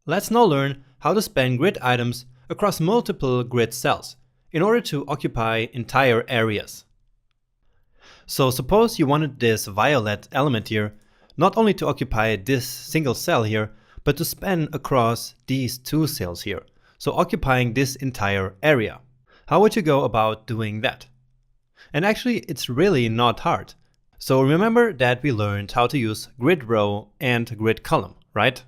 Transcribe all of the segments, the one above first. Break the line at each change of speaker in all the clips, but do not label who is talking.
Let's now learn how to span grid items across multiple grid cells in order to occupy entire areas. So suppose you wanted this violet element here not only to occupy this single cell here, but to span across these two cells here, so occupying this entire area. How would you go about doing that? And actually, it's really not hard. So remember that we learned how to use grid row and grid column, right?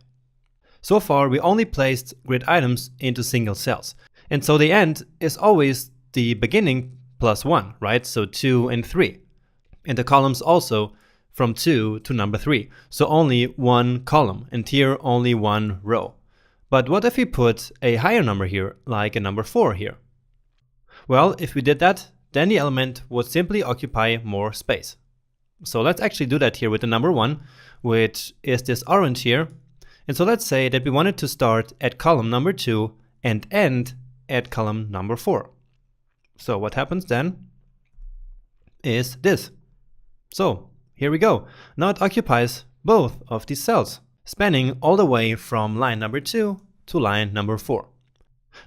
So far, we only placed grid items into single cells. And so the end is always the beginning plus 1, right? So 2 and 3. And the columns also from 2 to number 3. So only one column, and here only one row. But what if we put a higher number here, like a number 4 here? Well, if we did that, then the element would simply occupy more space. So let's actually do that here with the number 1, which is this orange here. And so let's say that we wanted to start at column number 2 and end at column number 4. So what happens then is this. So here we go. Now it occupies both of these cells, spanning all the way from line number 2 to line number 4.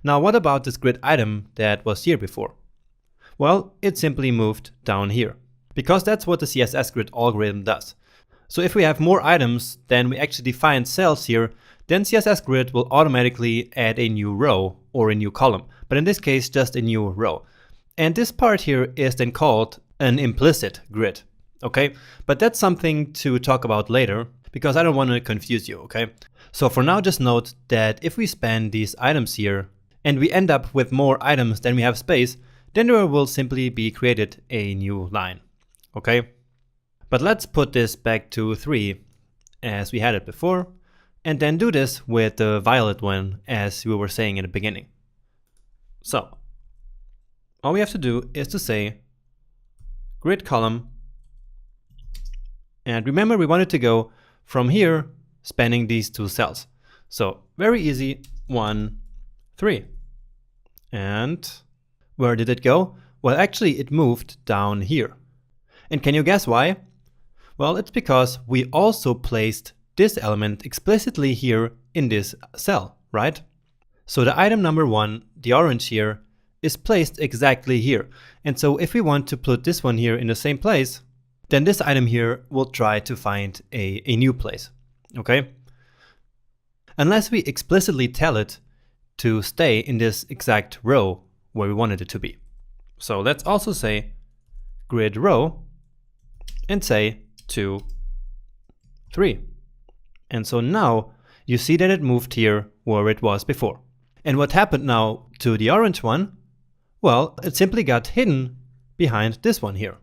Now what about this grid item that was here before? Well, it simply moved down here, because that's what the CSS grid algorithm does. So if we have more items than we actually define cells here, then CSS grid will automatically add a new row or a new column, but in this case just a new row. And this part here is then called an implicit grid, okay? But that's something to talk about later, because I don't want to confuse you, okay? So for now, just note that if we span these items here and we end up with more items than we have space, then there will simply be created a new line, okay? But let's put this back to 3 as we had it before, and then do this with the violet one as we were saying in the beginning. So all we have to do is to say grid column, and remember we wanted to go from here spanning these two cells. So very easy, 1, 3. And where did it go? Well, actually it moved down here. And can you guess why? Well, it's because we also placed this element explicitly here in this cell, right? So the item number 1, the orange here, is placed exactly here. And so if we want to put this one here in the same place, then this item here will try to find a new place, okay? Unless we explicitly tell it to stay in this exact row where we wanted it to be. So let's also say grid row and say 2, 3. And so now you see that it moved here where it was before. And what happened now to the orange one? Well, it simply got hidden behind this one here.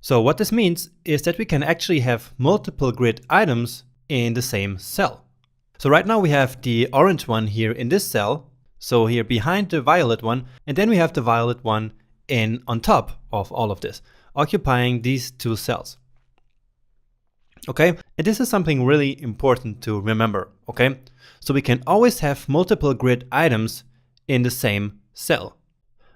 So what this means is that we can actually have multiple grid items in the same cell. So right now we have the orange one here in this cell, so here behind the violet one, and then we have the violet one on top of all of this, occupying these two cells. Okay, and this is something really important to remember, okay? So we can always have multiple grid items in the same cell.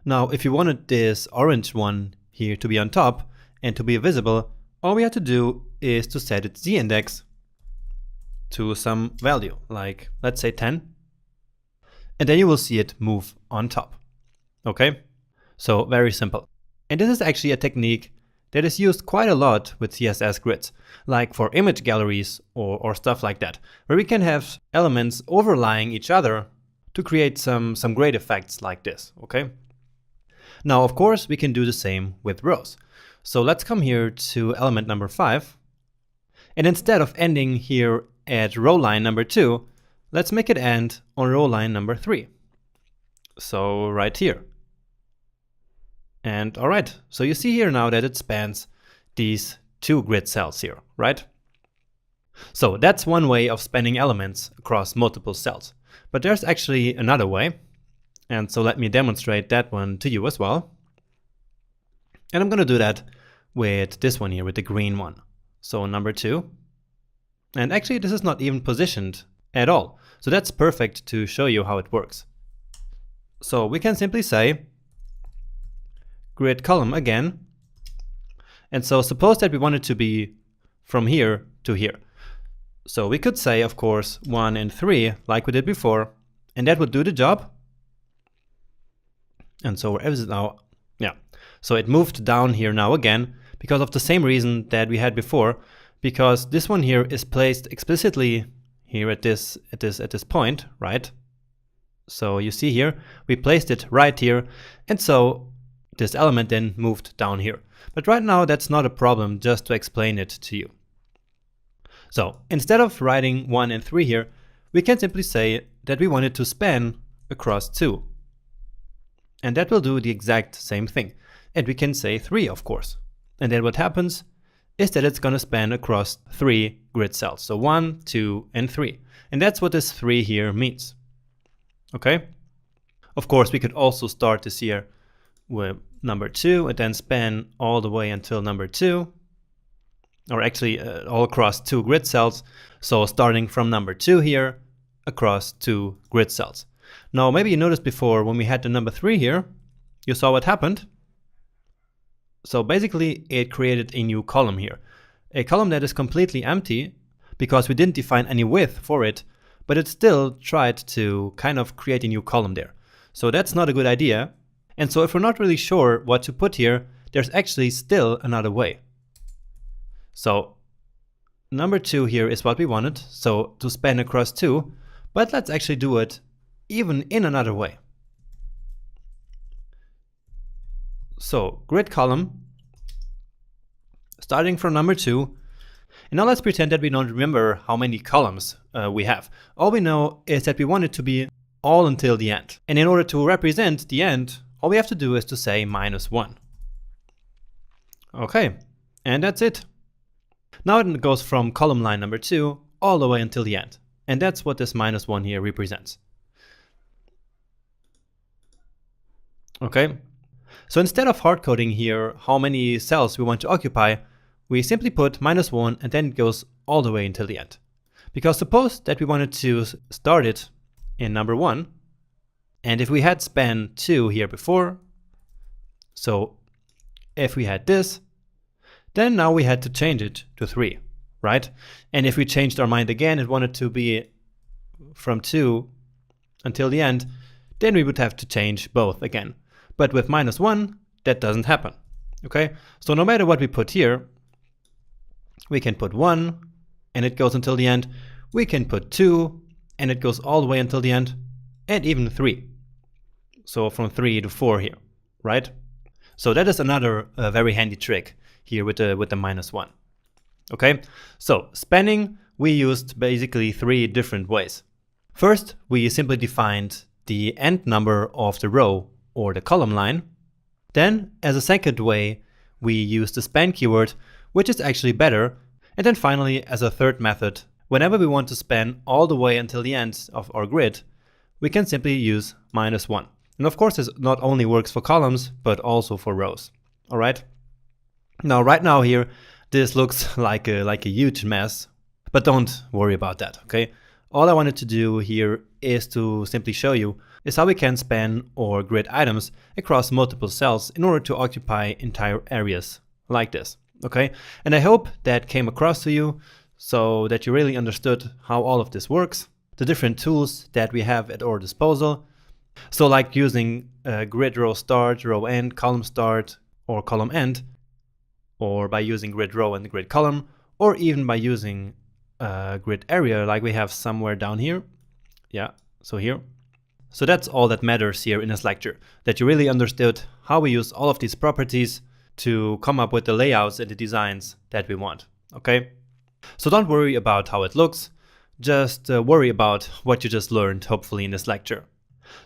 Now, if you wanted this orange one here to be on top and to be visible, all we have to do is to set its z-index to some value, like let's say 10, and then you will see it move on top, okay? So very simple. And this is actually a technique that is used quite a lot with CSS grids, like for image galleries or stuff like that, where we can have elements overlying each other to create some great effects like this, okay? Now, of course, we can do the same with rows. So let's come here to element number 5, and instead of ending here at row line number 2, let's make it end on row line number 3. So right here. And all right, so you see here now that it spans these two grid cells here, right? So that's one way of spanning elements across multiple cells. But there's actually another way. And so let me demonstrate that one to you as well. And I'm going to do that with this one here, with the green one. So number 2. And actually this is not even positioned at all. So that's perfect to show you how it works. So we can simply say grid column again. And so suppose that we want it to be from here to here. So we could say, of course, 1 and 3 like we did before, and that would do the job. And so where is it now? Yeah, so it moved down here now again because of the same reason that we had before, because this one here is placed explicitly here at this point, right? So you see here, we placed it right here, and so this element then moved down here. But right now that's not a problem, just to explain it to you. So instead of writing 1 and 3 here, we can simply say that we want it to span across 2. And that will do the exact same thing. And we can say 3, of course. And then what happens is that it's going to span across 3 grid cells. So 1, 2, and 3. And that's what this 3 here means. Okay? Of course, we could also start this here with number 2 and then span all the way until number 2. Or actually all across 2 grid cells. So starting from number 2 here across 2 grid cells. Now maybe you noticed before when we had the number 3 here, you saw what happened. So basically it created a new column here. A column that is completely empty because we didn't define any width for it, but it still tried to kind of create a new column there. So that's not a good idea. And so if we're not really sure what to put here, there's actually still another way. So number 2 here is what we wanted, so to span across 2, but let's actually do it even in another way. So grid column, starting from number 2, and now let's pretend that we don't remember how many columns we have. All we know is that we want it to be all until the end. And in order to represent the end, all we have to do is to say -1. Okay, and that's it. Now it goes from column line number 2 all the way until the end. And that's what this -1 here represents. Okay, so instead of hard coding here how many cells we want to occupy, we simply put -1 and then it goes all the way until the end. Because suppose that we wanted to start it in number 1, and if we had span 2 here before, so if we had this, then now we had to change it to 3, right? And if we changed our mind again and wanted to be from 2 until the end, then we would have to change both again. But with -1, that doesn't happen, okay? So no matter what we put here, we can put 1 and it goes until the end. We can put 2 and it goes all the way until the end, and even 3. So from 3 to 4 here, right? So that is another very handy trick here with the -1. Okay, so spanning, we used basically 3 different ways. First, we simply defined the end number of the row or the column line. Then, as a second way, we used the span keyword, which is actually better. And then finally, as a third method, whenever we want to span all the way until the end of our grid, we can simply use -1. And of course, this not only works for columns, but also for rows. All right. Now, right now here, this looks like a huge mess, but don't worry about that, okay? All I wanted to do here is to simply show you is how we can span or grid items across multiple cells in order to occupy entire areas like this, okay? And I hope that came across to you so that you really understood how all of this works, the different tools that we have at our disposal. So like using grid row start, row end, column start, or column end, or by using grid row and grid column, or even by using grid area like we have somewhere down here. Yeah, so here. So that's all that matters here in this lecture, that you really understood how we use all of these properties to come up with the layouts and the designs that we want, okay? So don't worry about how it looks, just worry about what you just learned, hopefully, in this lecture.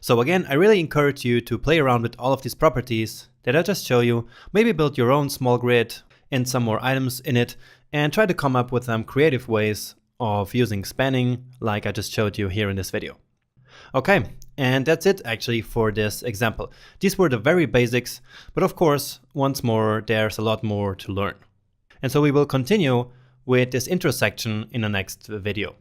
So again, I really encourage you to play around with all of these properties that I just show you, maybe build your own small grid and some more items in it, and try to come up with some creative ways of using spanning like I just showed you here in this video. Okay, and that's it actually for this example. These were the very basics, but of course, once more, there's a lot more to learn. And so we will continue with this intro section in the next video.